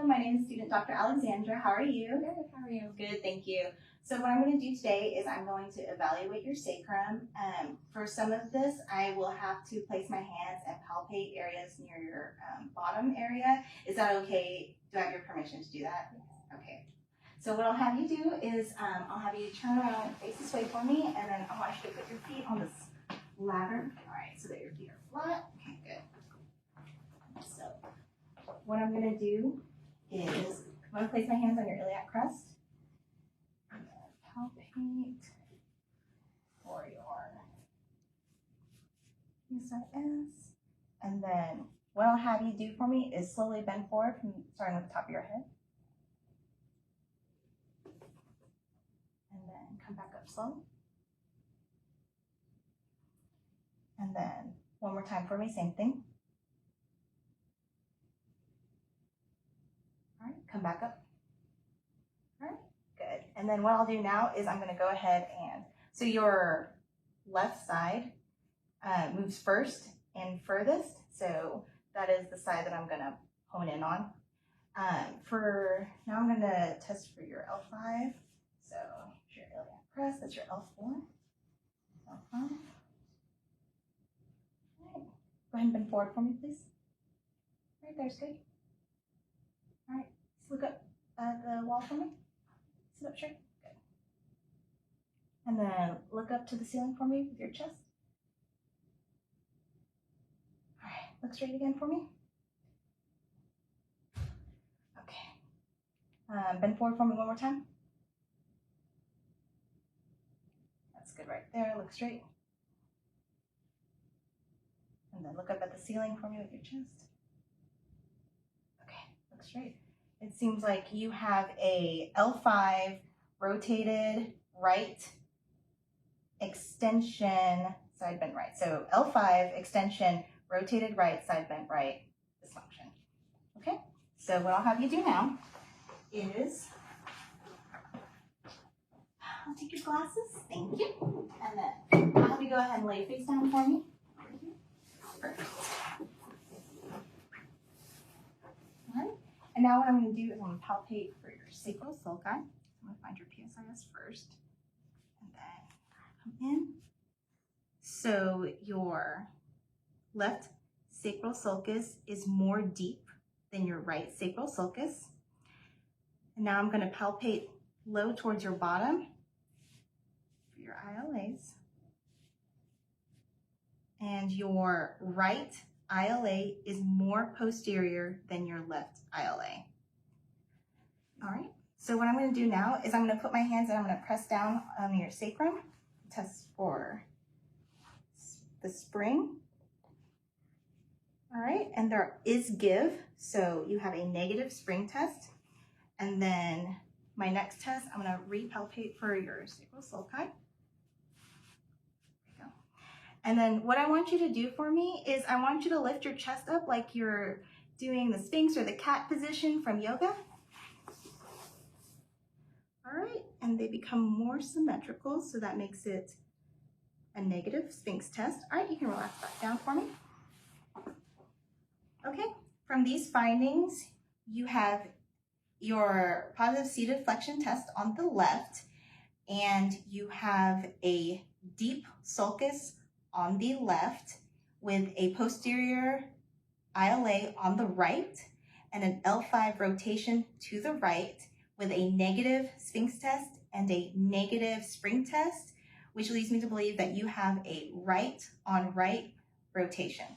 Hello, my name is student Dr. Alexandra. How are you? Good, how are you? Good, thank you. So what I'm going to do today is I'm going to evaluate your sacrum. For some of this, I will have to place my hands and palpate areas near your bottom area. Is that okay? Do I have your permission to do that? Yes. Okay. So what I'll have you do is I'll have you turn around and face this way for me, and then I want you to put your feet on this ladder. All right, so that your feet are flat. Okay, good. So what I'm going to do is I'm going to place my hands on your iliac crest. I'm going to palpate for your USIS. And then what I'll have you do for me is slowly bend forward, starting with the top of your head. And then come back up slowly. And then one more time for me, same thing. All right, come back up. All right, good. And then what I'll do now is I'm going to go ahead and, so your left side moves first and furthest. So that is the side that I'm going to hone in on. For now, I'm going to test for your L5. So here's your iliac crest, that's your L4. L5. All right, go ahead and bend forward for me, please. Right there's good. All right, look up at the wall for me. Sit up straight. Good. And then look up to the ceiling for me with your chest. All right, look straight again for me. Okay. Bend forward for me one more time. That's good right there. Look straight. And then look up at the ceiling for me with your chest. Okay, look straight. It seems like you have a L5 rotated right extension side bend right. So L5 extension rotated right side bend right dysfunction. Okay, so what I'll have you do now is I'll take your glasses, thank you, and then I'll have you go ahead and lay face down for me. Perfect. All right. And now what I'm going to do is I'm going to palpate for your sacral sulci. I'm going to find your PSIS first, and then come in. So your left sacral sulcus is more deep than your right sacral sulcus. And now I'm going to palpate low towards your bottom for your ILAs. And your right ILA is more posterior than your left ILA. All right, so what I'm going to do now is I'm going to put my hands and I'm going to press down on your sacrum, test for the spring. All right, and there is give, so you have a negative spring test. And then my next test, I'm going to repalpate for your sacral sulci. And then what I want you to do for me is I want you to lift your chest up like you're doing the Sphinx or the cat position from yoga. All right, and they become more symmetrical, so that makes it a negative Sphinx test. All right, you can relax back down for me. Okay, from these findings, you have your positive seated flexion test on the left, and you have a deep sulcus on the left with a posterior ILA on the right and an L5 rotation to the right with a negative Sphinx test and a negative spring test, which leads me to believe that you have a right on right rotation.